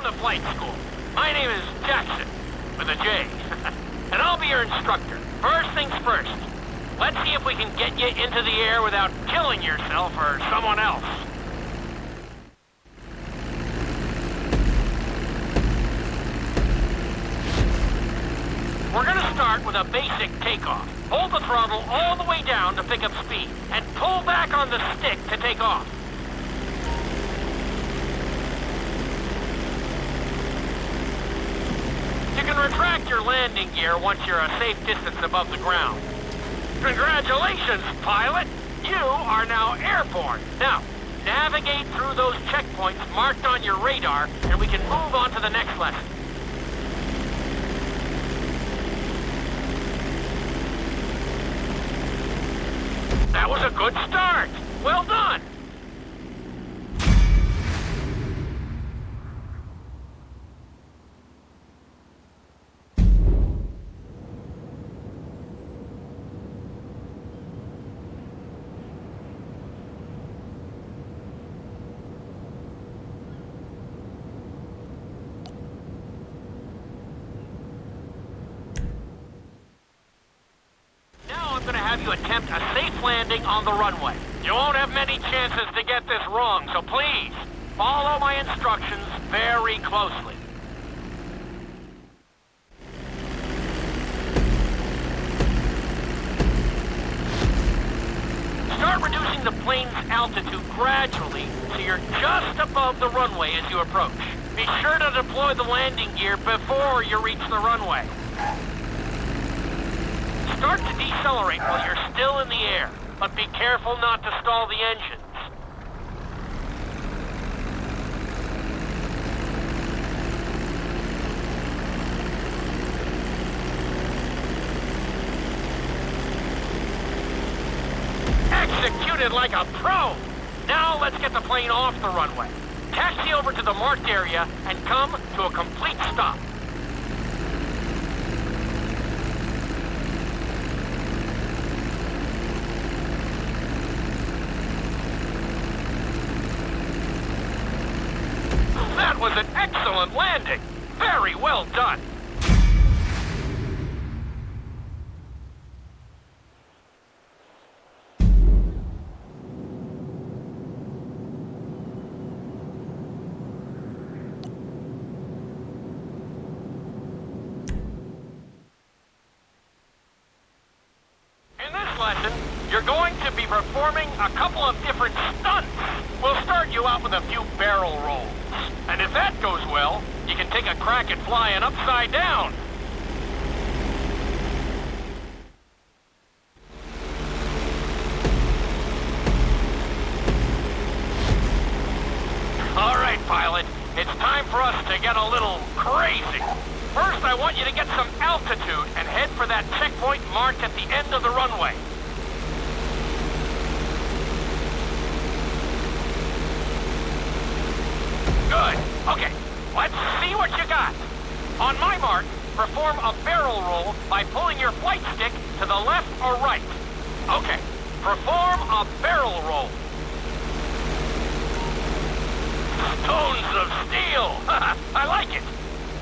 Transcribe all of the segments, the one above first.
the flight school. My name is Jackson, with a J. And I'll be your instructor. First things first. Let's see if we can get you into the air without killing yourself or someone else. We're gonna start with a basic takeoff. Hold the throttle all the way down to pick up speed, and pull back on the stick to take off. You can retract your landing gear once you're a safe distance above the ground. Congratulations, pilot! You are now airborne. Now, navigate through those checkpoints marked on your radar, and we can move on to the next lesson. That was a good start. Well done. Now I'm going to have you attempt a safe landing on the runway. You won't have many chances to get this wrong, so please, follow my instructions very closely. Start reducing the plane's altitude gradually so you're just above the runway as you approach. Be sure to deploy the landing gear before you reach the runway. Start to decelerate while you're still in the air, but be careful not to stall the engines. Executed like a pro! Now let's get the plane off the runway. Taxi over to the marked area and come to a complete stop. That was an excellent landing. Very well done. In this lesson, you're going to be performing a couple of different stunts. We'll start you out with a few barrel rolls. And if that goes well, you can take a crack at flying upside down. All right, pilot. It's time for us to get a little crazy. First, I want you to get some altitude and head for that checkpoint marked at the end of the runway. Good. Okay, let's see what you got. On my mark, perform a barrel roll by pulling your flight stick to the left or right. Okay, perform a barrel roll. Stones of steel! I like it.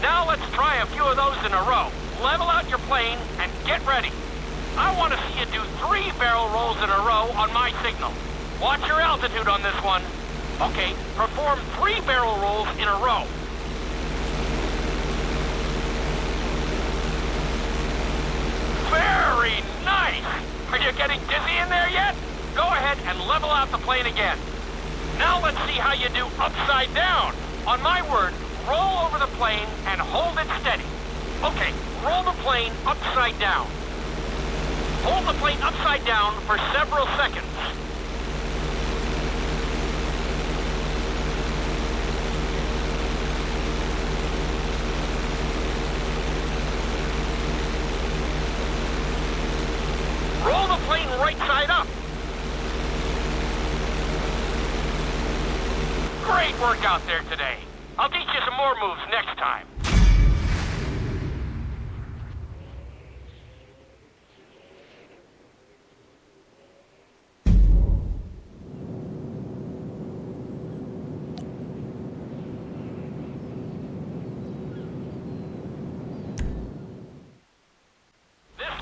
Now let's try a few of those in a row. Level out your plane and get ready. I want to see you do 3 barrel rolls in a row on my signal. Watch your altitude on this one. Okay, perform 3 barrel rolls in a row. Very nice! Are you getting dizzy in there yet? Go ahead and level out the plane again. Now let's see how you do upside down. On my word, roll over the plane and hold it steady. Okay, roll the plane upside down. Hold the plane upside down for several seconds. Roll the plane right side up. Great work out there today. I'll teach you some more moves next time.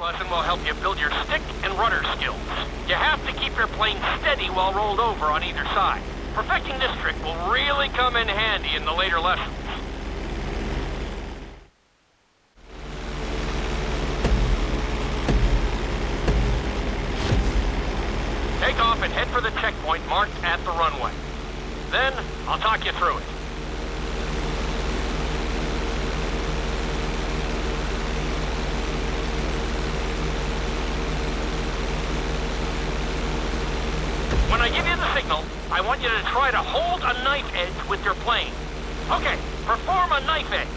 lesson will help you build your stick and rudder skills. You have to keep your plane steady while rolled over on either side. Perfecting this trick will really come in handy in the later lessons. Take off and head for the checkpoint marked at the runway. Then, I'll talk you through it. When I give you the signal, I want you to try to hold a knife edge with your plane. Okay, perform a knife edge.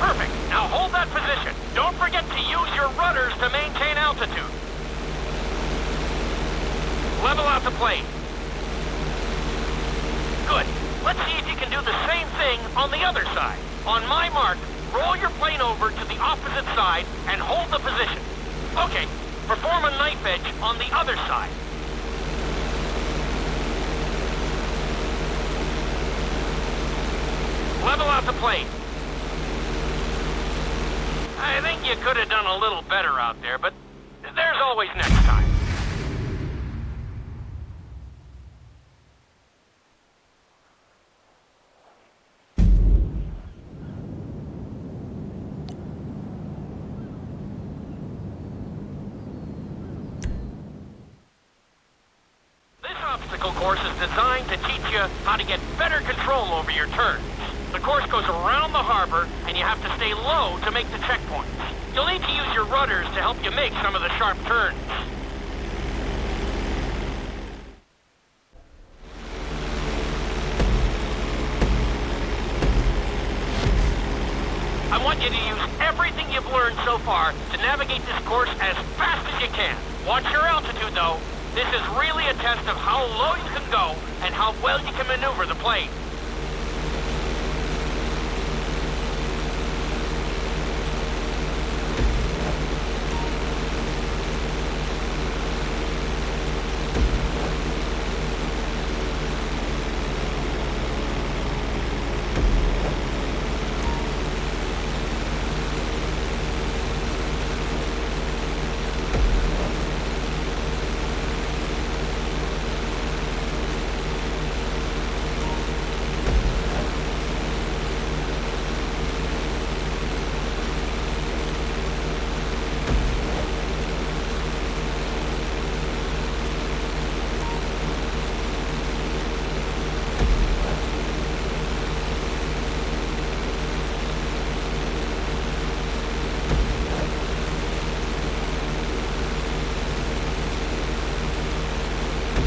Perfect. Now hold that position. Don't forget to use your rudders to maintain altitude. Level out the plane. Good. Let's see if you can do the same thing on the other side. On my mark, roll your plane over to the opposite side and hold the position. Okay, perform a knife edge on the other side. Level out the plane. I think you could have done a little better out there, but there's always next time. This obstacle course is designed to teach you how to get better control over your turns. The course goes around the harbor, and you have to stay low to make the checkpoints. You'll need to use your rudders to help you make some of the sharp turns. I want you to use everything you've learned so far to navigate this course as fast as you can. Watch your altitude, though. This is really a test of how low you can go and how well you can maneuver the plane.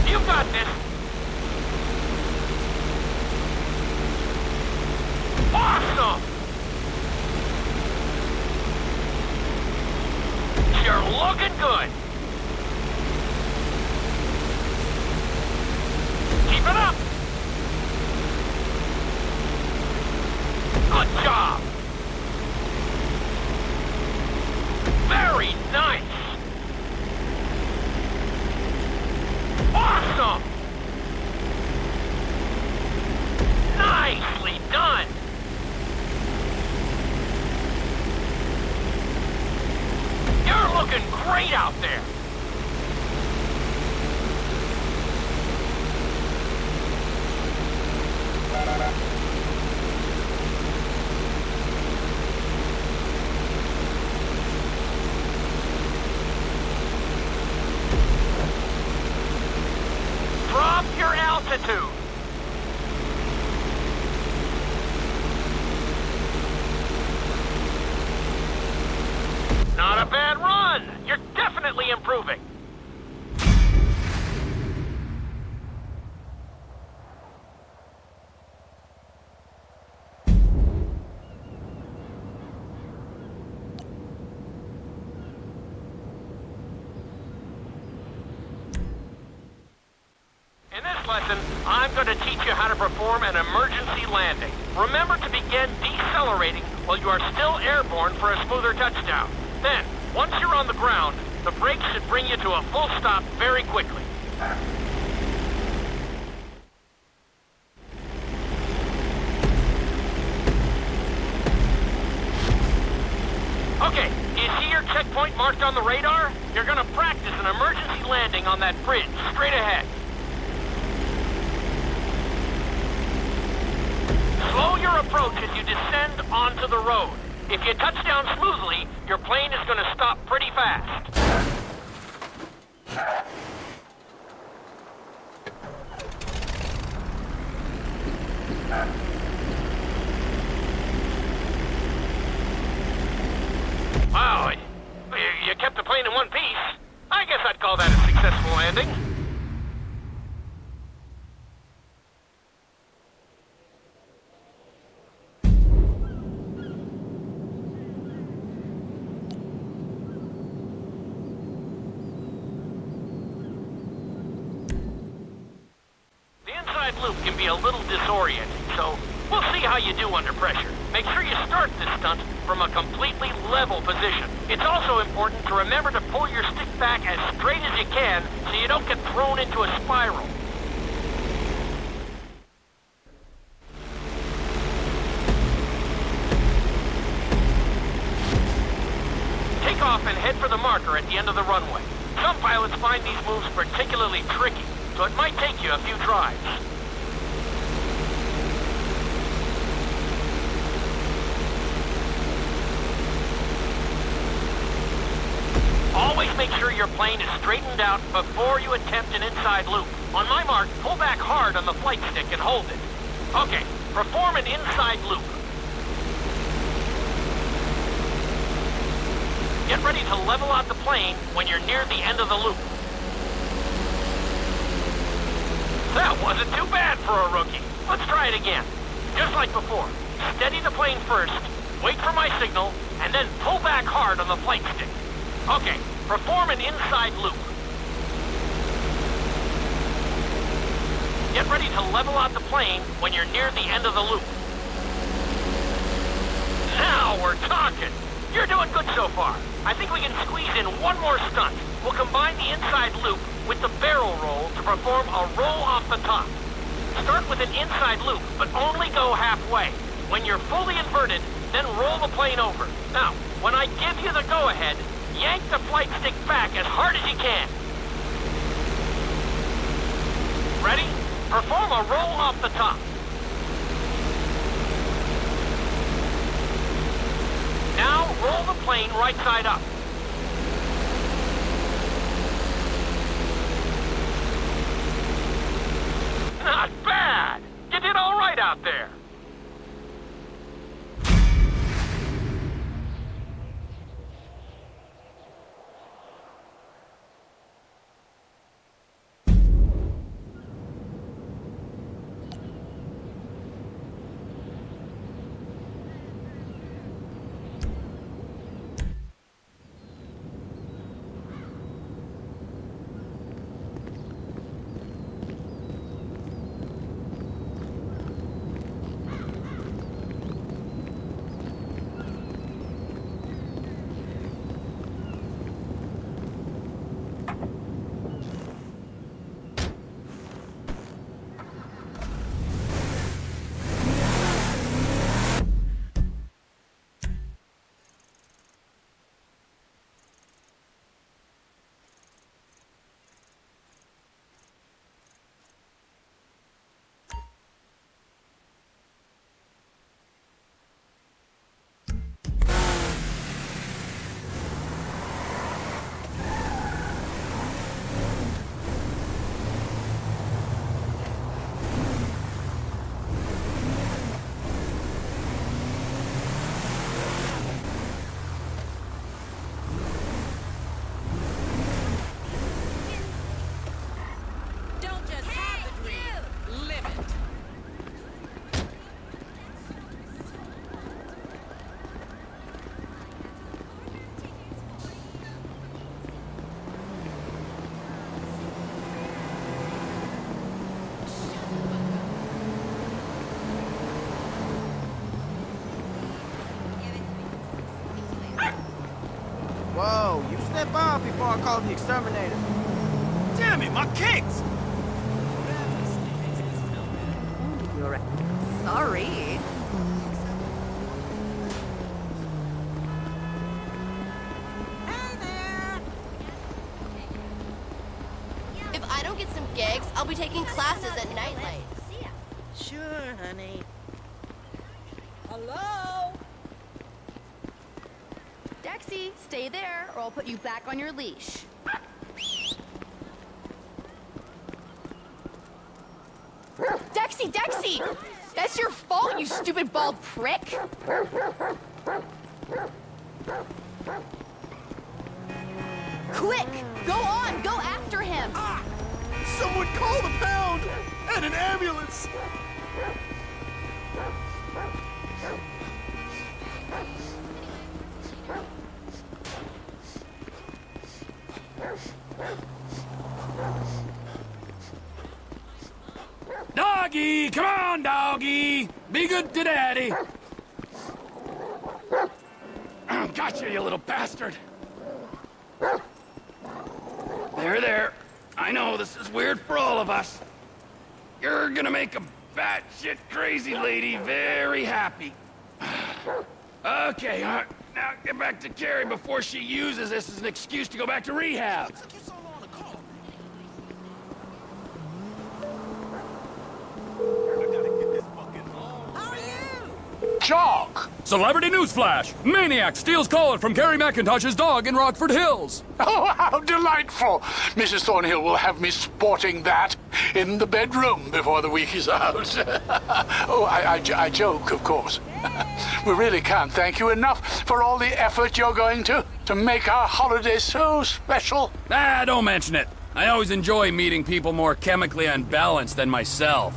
You got this. Awesome! You're looking good. Keep it up. Good job. Very nice. Awesome! Nicely done! You're looking great out there! Drop your altitude. Not a bad run. You're definitely improving. In this lesson, I'm going to teach you how to perform an emergency landing. Remember to begin decelerating while you are still airborne for a smoother touchdown. Then, once you're on the ground, the brakes should bring you to a full stop very quickly. Okay, you see your checkpoint marked on the radar? You're gonna practice an emergency landing on that bridge, straight ahead. Slow your approach as you descend onto the road. If you touch down smoothly, your plane is gonna stop pretty fast. Wow, you kept the plane in one piece. I guess I'd call that a successful landing. The inside loop can be a little disorienting, so we'll see how you do under pressure. Make sure you start this stunt from a completely level position. It's also important to remember to pull your stick back as straight as you can so you don't get thrown into a spiral. Take off and head for the marker at the end of the runway. Some pilots find these moves particularly tricky, so it might take you a few tries. Always make sure your plane is straightened out before you attempt an inside loop. On my mark, pull back hard on the flight stick and hold it. Okay, perform an inside loop. Get ready to level out the plane when you're near the end of the loop. That wasn't too bad for a rookie. Let's try it again. Just like before. Steady the plane first, wait for my signal, and then pull back hard on the flight stick. Okay, perform an inside loop. Get ready to level out the plane when you're near the end of the loop. Now we're talking. You're doing good so far. I think we can squeeze in one more stunt. We'll combine the inside loop with the barrel roll to perform a roll off the top. Start with an inside loop, but only go halfway. When you're fully inverted, then roll the plane over. Now, when I give you the go-ahead, yank the flight stick back as hard as you can. Ready? Perform a roll off the top. Now roll the plane right side up. Not bad! You did all right out there. Whoa, you step off before I call the exterminator. Damn it, my kicks! You're sorry. I'll be taking classes at nightlight. Sure, honey. Hello? Dexy, stay there, or I'll put you back on your leash. Dexy, Dexy! That's your fault, you stupid bald prick! Quick! Go on! Go after him! Ah! Someone call the pound! And an ambulance! Doggy! Come on, doggy! Be good to daddy! Gotcha, you little bastard! There. I know this is weird for all of us. You're gonna make a batshit crazy lady very happy. Okay, now get back to Kerry before she uses this as an excuse to go back to rehab. Jock! Celebrity newsflash! Maniac steals collar from Kerry McIntosh's dog in Rockford Hills. Oh, how delightful! Mrs. Thornhill will have me sporting that in the bedroom before the week is out. Oh, I joke, of course. We really can't thank you enough for all the effort you're going to make our holiday so special. Don't mention it. I always enjoy meeting people more chemically unbalanced than myself.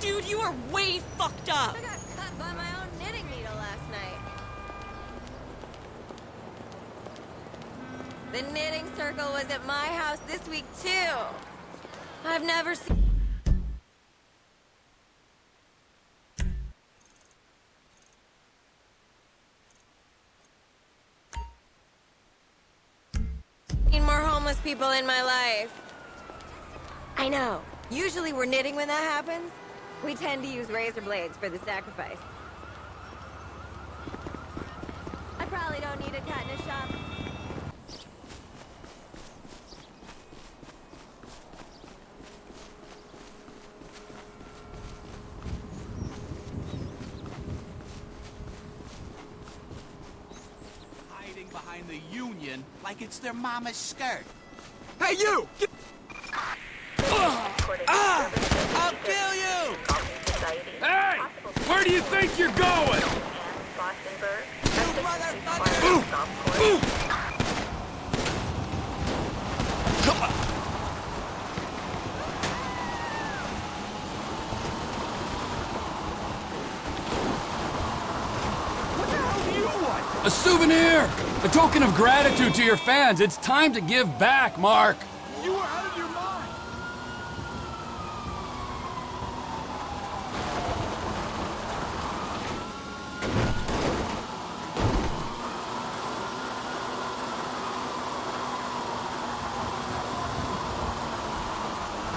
Dude, you are way fucked up! I got cut by my own knitting needle last night. The knitting circle was at my house this week, too. I've never seen... more homeless people in my life. I know. Usually we're knitting when that happens. We tend to use razor blades for the sacrifice. I probably don't need a cut in a shop. Hiding behind the union like it's their mama's skirt. Hey, you! I'll kill you! Hey! Where do you think you're going? You motherfucker! What the hell do you want? A souvenir! A token of gratitude to your fans. It's time to give back, Mark. You are out of your mind!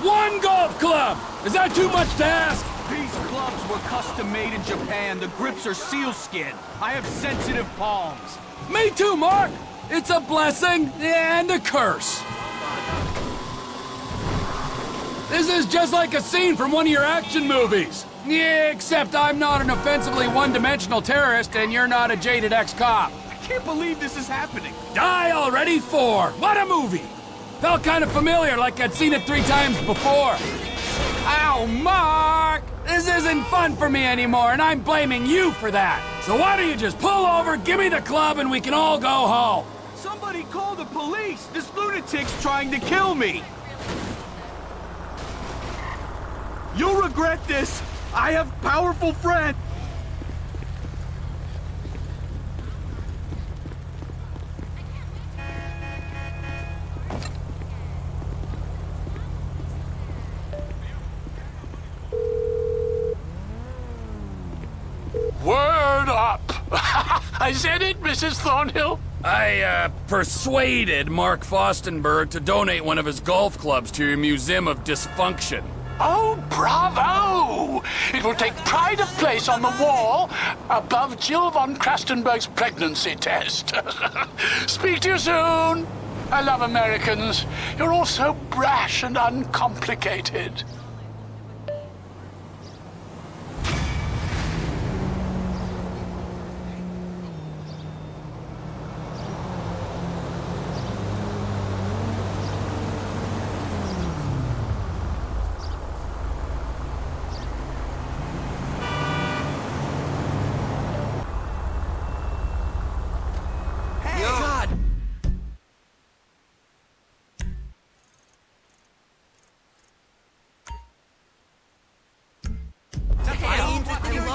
One golf club! Is that too much to ask? These clubs were custom made in Japan. The grips are sealskin. I have sensitive palms. Me too, Mark! It's a blessing and a curse. This is just like a scene from one of your action movies. Yeah, except I'm not an offensively one-dimensional terrorist and you're not a jaded ex-cop. I can't believe this is happening. Die Already 4. What a movie! Felt kind of familiar, like I'd seen it 3 times before. Ow, Mark! This isn't fun for me anymore, and I'm blaming you for that. So why don't you just pull over, give me the club, and we can all go home? Somebody call the police! This lunatic's trying to kill me! You'll regret this! I have powerful friends! Word up! I said it, Mrs. Thornhill. I, persuaded Mark Fostenberg to donate one of his golf clubs to your Museum of Dysfunction. Oh, bravo! It will take pride of place on the wall above Jill von Krastenberg's pregnancy test. Speak to you soon. I love Americans. You're all so brash and uncomplicated.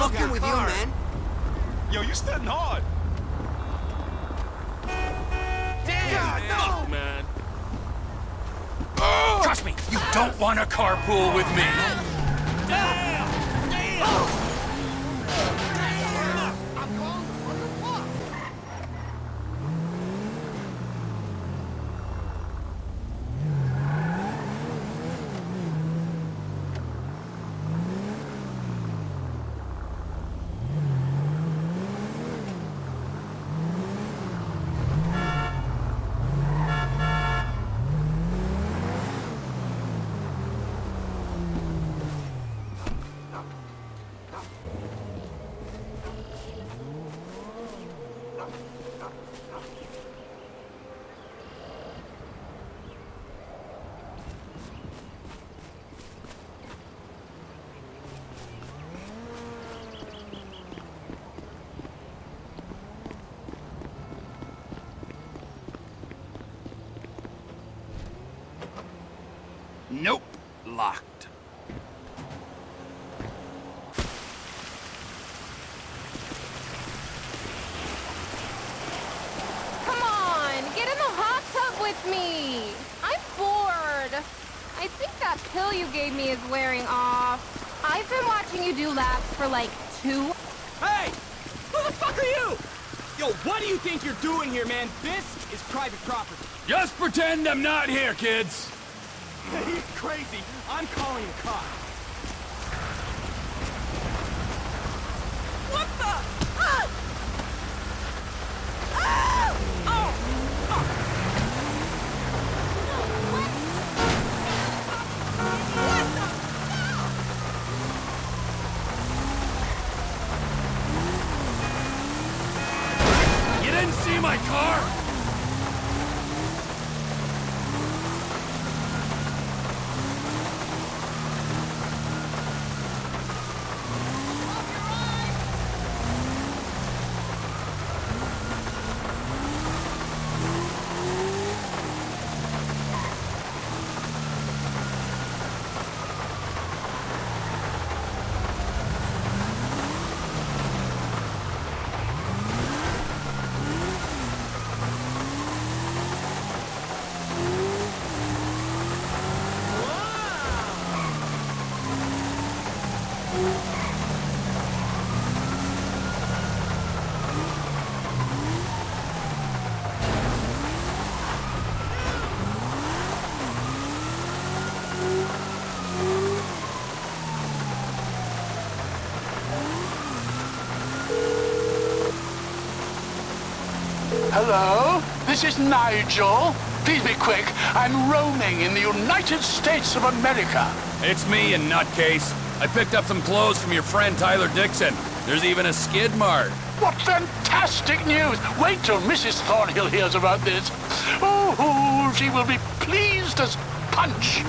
With you, man. Yo, you studying hard. Damn, Fuck, man. Trust me, you don't want to carpool with me. Nope. Locked. Come on, get in the hot tub with me. I'm bored. I think that pill you gave me is wearing off. I've been watching you do laps for like 2. Hey! Who the fuck are you? Yo, what do you think you're doing here, man? This is private property. Just pretend I'm not here, kids. He's crazy. I'm calling the cops. What the? Ah! Ah! Oh! Oh! What the? You didn't see my car? Hello? This is Nigel. Please be quick. I'm roaming in the United States of America. It's me, you nutcase. I picked up some clothes from your friend Tyler Dixon. There's even a skid mark. What fantastic news! Wait till Mrs. Thornhill hears about this. Oh, she will be pleased as punch.